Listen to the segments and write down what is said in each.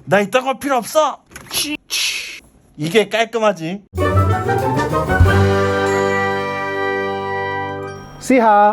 나 이딴 거 필요 없어. 이게 깔끔하지. 씨하!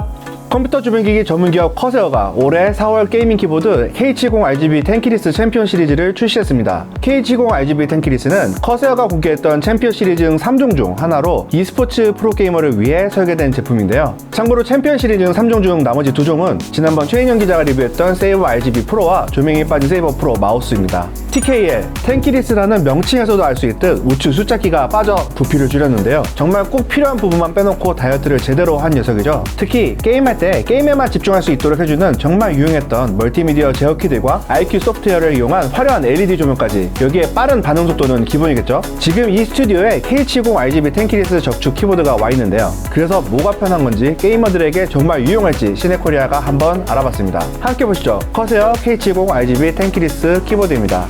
컴퓨터 주변기기 전문기업 커세어가 올해 4월 게이밍 키보드 K70RGB 텐키리스 챔피언 시리즈를 출시했습니다. K70RGB 텐키리스는 커세어가 공개했던 챔피언 시리즈 3종 중 하나로 e스포츠 프로게이머를 위해 설계된 제품인데요. 참고로 챔피언 시리즈 3종 중 나머지 2종은 지난번 최인영 기자가 리뷰했던 세이버 RGB 프로와 조명이 빠진 세이버 프로 마우스입니다. TKL, 텐키리스라는 명칭에서도 알 수 있듯 우측 숫자키가 빠져 부피를 줄였는데요. 정말 꼭 필요한 부분만 빼놓고 다이어트를 제대로 한 녀석이죠. 특히 게임할 때 게임에만 집중할 수 있도록 해주는 정말 유용했던 멀티미디어 제어키들과 IQ 소프트웨어를 이용한 화려한 LED 조명까지, 여기에 빠른 반응 속도는 기본이겠죠. 지금 이 스튜디오에 K70RGB 텐키리스 적축 키보드가 와 있는데요. 그래서 뭐가 편한 건지 게이머들에게 정말 유용할지 시네코리아가 한번 알아봤습니다. 함께 보시죠. 커세어 K70RGB 텐키리스 키보드입니다.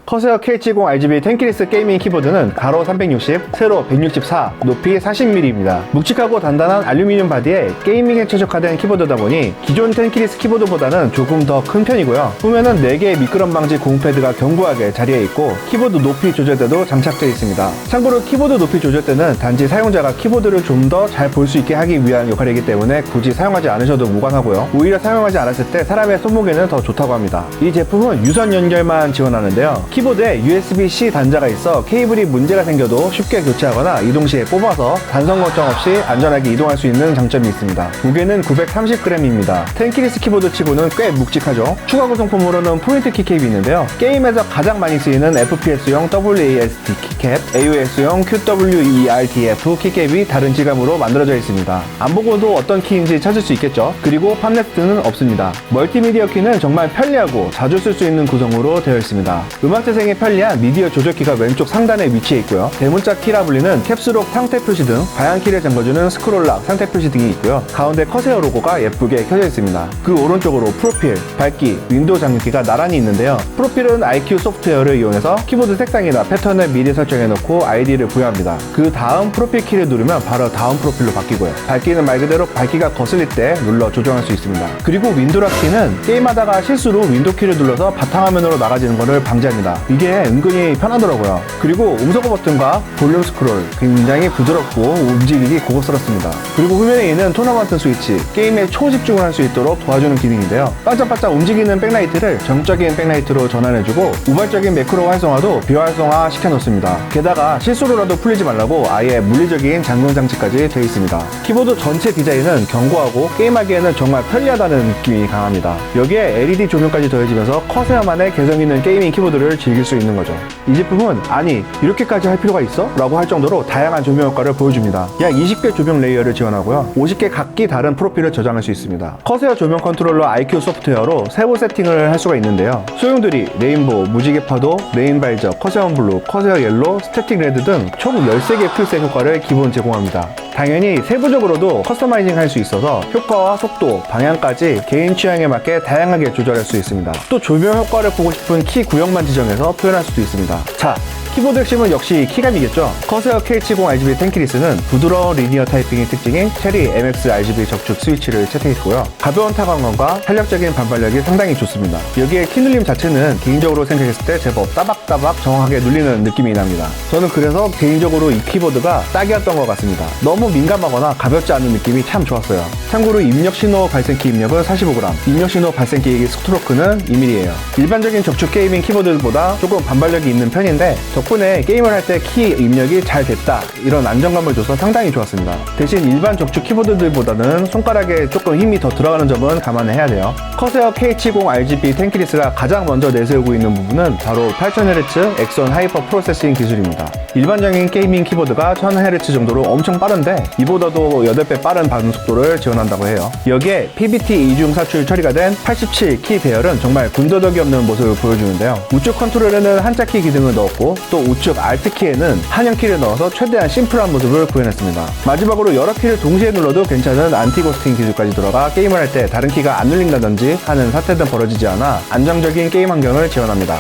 커세어 K70RGB 텐키리스 게이밍 키보드는 가로 360, 세로 164, 높이 40mm입니다. 묵직하고 단단한 알루미늄 바디에 게이밍에 최적화된 키보드다 보니 기존 텐키리스 키보드보다는 조금 더 큰 편이고요. 후면은 4개의 미끄럼 방지 고무 패드가 견고하게 자리에 있고 키보드 높이 조절대도 장착되어 있습니다. 참고로 키보드 높이 조절대는 단지 사용자가 키보드를 좀 더 잘 볼 수 있게 하기 위한 역할이기 때문에 굳이 사용하지 않으셔도 무관하고요. 오히려 사용하지 않았을 때 사람의 손목에는 더 좋다고 합니다. 이 제품은 유선 연결만 지원하는데요. 키보드에 USB-C 단자가 있어 케이블이 문제가 생겨도 쉽게 교체하거나 이동 시에 뽑아서 단선 걱정 없이 안전하게 이동할 수 있는 장점이 있습니다. 무게는 930g입니다. 텐키리스 키보드 치고는 꽤 묵직하죠. 추가 구성품으로는 포인트 키캡이 있는데요. 게임에서 가장 많이 쓰이는 FPS용 WASD 키캡, AOS용 QWERTF 키캡이 다른 질감으로 만들어져 있습니다. 안 보고도 어떤 키인지 찾을 수 있겠죠. 그리고 팜레스트는 없습니다. 멀티미디어 키는 정말 편리하고 자주 쓸 수 있는 구성으로 되어 있습니다. 음악 재생에 편리한 미디어 조절키가 왼쪽 상단에 위치해 있고요. 대문자 키라 불리는 캡스록 상태 표시 등 방향키를 잠궈주는 스크롤락 상태 표시 등이 있고요. 가운데 커세어 로고가 예쁘게 켜져 있습니다. 그 오른쪽으로 프로필, 밝기, 윈도우 잠그키가 나란히 있는데요. 프로필은 IQ 소프트웨어를 이용해서 키보드 색상이나 패턴을 미리 설정해 놓고 아이디를 부여합니다. 그 다음 프로필 키를 누르면 바로 다음 프로필로 바뀌고요. 밝기는 말 그대로 밝기가 거슬릴 때 눌러 조정할 수 있습니다. 그리고 윈도우 키는 게임하다가 실수로 윈도우 키를 눌러서 바탕화면으로 나가지는 것을 방지합니다. 이게 은근히 편하더라고요. 그리고 음소거 버튼과 볼륨 스크롤 굉장히 부드럽고 움직이기 고급스럽습니다. 그리고 후면에 있는 토너먼트 스위치, 게임에 초집중을 할 수 있도록 도와주는 기능인데요. 반짝반짝 움직이는 백라이트를 정적인 백라이트로 전환해주고 우발적인 매크로 활성화도 비활성화 시켜놓습니다. 게다가 실수로라도 풀리지 말라고 아예 물리적인 잠금 장치까지 되어 있습니다. 키보드 전체 디자인은 견고하고 게임하기에는 정말 편리하다는 느낌이 강합니다. 여기에 LED 조명까지 더해지면서 커세어만의 개성 있는 게이밍 키보드를 즐길 수 있는 거죠. 이 제품은 아니 이렇게까지 할 필요가 있어? 라고 할 정도로 다양한 조명 효과를 보여줍니다. 약 20개 조명 레이어를 지원하고요. 50개 각기 다른 프로필을 저장할 수 있습니다. 커세어 조명 컨트롤러 IQ 소프트웨어로 세부 세팅을 할 수가 있는데요. 소용들이 레인보우, 무지개 파도, 레인바이저, 커세어 블루, 커세어 옐로, 스태틱 레드 등 총 13개 풀색 효과를 기본 제공합니다. 당연히 세부적으로도 커스터마이징 할 수 있어서 효과와 속도, 방향까지 개인 취향에 맞게 다양하게 조절할 수 있습니다. 또 조명 효과를 보고 싶은 키 구역만 지정해서 표현할 수도 있습니다. 자, 키보드 핵심은 역시 키감이겠죠. 커세어 K70RGB 텐키리스는 부드러운 리니어 타이핑의 특징인 체리 MX RGB 적축 스위치를 채택했고요. 가벼운 타감감과 탄력적인 반발력이 상당히 좋습니다. 여기에 키 눌림 자체는 개인적으로 생각했을 때 제법 따박따박 정확하게 눌리는 느낌이 납니다. 저는 그래서 개인적으로 이 키보드가 딱이었던 것 같습니다. 너무 민감하거나 가볍지 않은 느낌이 참 좋았어요. 참고로 입력 신호 발생키 입력은 45g, 입력 신호 발생키 스트로크는 2mm예요. 일반적인 적축 게이밍 키보드보다 조금 반발력이 있는 편인데 덕분에 게임을 할 때 키 입력이 잘 됐다 이런 안정감을 줘서 상당히 좋았습니다. 대신 일반 적축 키보드들보다는 손가락에 조금 힘이 더 들어가는 점은 감안해야 돼요. 커세어 K70RGB 텐키리스가 가장 먼저 내세우고 있는 부분은 바로 8000Hz 액션 하이퍼 프로세싱 기술입니다. 일반적인 게이밍 키보드가 1000Hz 정도로 엄청 빠른데 이보다도 8배 빠른 반응 속도를 지원한다고 해요. 여기에 PBT 이중 사출 처리가 된 87키 배열은 정말 군더더기 없는 모습을 보여주는데요. 우측 컨트롤에는 한자키 기능을 넣었고 또 우측 Alt키에는 한영키를 넣어서 최대한 심플한 모습을 구현했습니다. 마지막으로 여러 키를 동시에 눌러도 괜찮은 안티고스팅 기술까지 들어가 게임을 할 때 다른 키가 안 눌린다든지 하는 사태는 벌어지지 않아 안정적인 게임 환경을 지원합니다.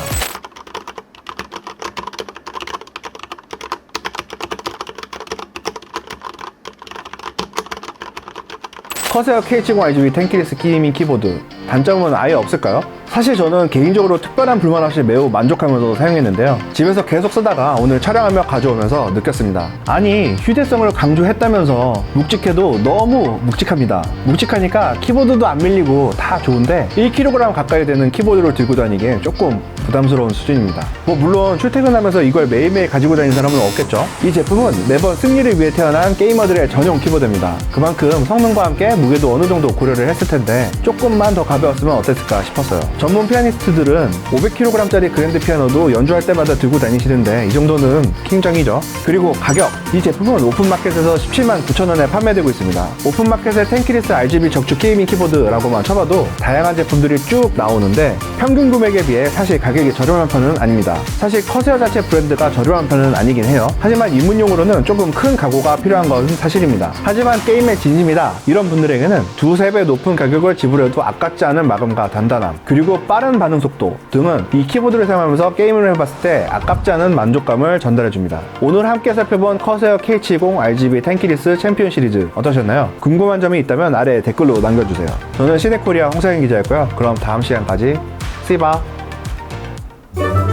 커세어 K70 RGB 텐키리스 게이밍 키보드 단점은 아예 없을까요? 사실 저는 개인적으로 특별한 불만 없이 매우 만족하면서 사용했는데요. 집에서 계속 쓰다가 오늘 촬영하며 가져오면서 느꼈습니다. 아니, 휴대성을 강조했다면서 묵직해도 너무 묵직합니다. 묵직하니까 키보드도 안 밀리고 다 좋은데 1kg 가까이 되는 키보드를 들고 다니기엔 조금 부담스러운 수준입니다. 물론 출퇴근하면서 이걸 매일매일 가지고 다니는 사람은 없겠죠. 이 제품은 매번 승리를 위해 태어난 게이머들의 전용 키보드입니다. 그만큼 성능과 함께 무게도 어느 정도 고려를 했을 텐데 조금만 더 가벼웠으면 어땠을까 싶었어요. 전문 피아니스트들은 500kg짜리 그랜드 피아노도 연주할 때마다 들고 다니시는데 이 정도는 킹정이죠. 그리고 가격! 이 제품은 오픈마켓에서 17만 9천 원에 판매되고 있습니다. 오픈마켓에 텐키리스 RGB 적축 게이밍 키보드라고만 쳐봐도 다양한 제품들이 쭉 나오는데 평균 금액에 비해 사실 가격이 저렴한 편은 아닙니다. 사실 커세어 자체 브랜드가 저렴한 편은 아니긴 해요. 하지만 입문용으로는 조금 큰 각오가 필요한 것은 사실입니다. 하지만 게임의 진심이다 이런 분들에게는 두세 배 높은 가격을 지불해도 아깝지 않은 마감과 단단함 그리고 빠른 반응 속도 등은 이 키보드를 사용하면서 게임을 해봤을 때 아깝지 않은 만족감을 전달해줍니다. 오늘 함께 살펴본 커세어 K70 RGB 텐키리스 챔피언 시리즈 어떠셨나요? 궁금한 점이 있다면 아래 댓글로 남겨주세요. 저는 시네코리아 홍사인 기자였고요. 그럼 다음 시간까지 See you.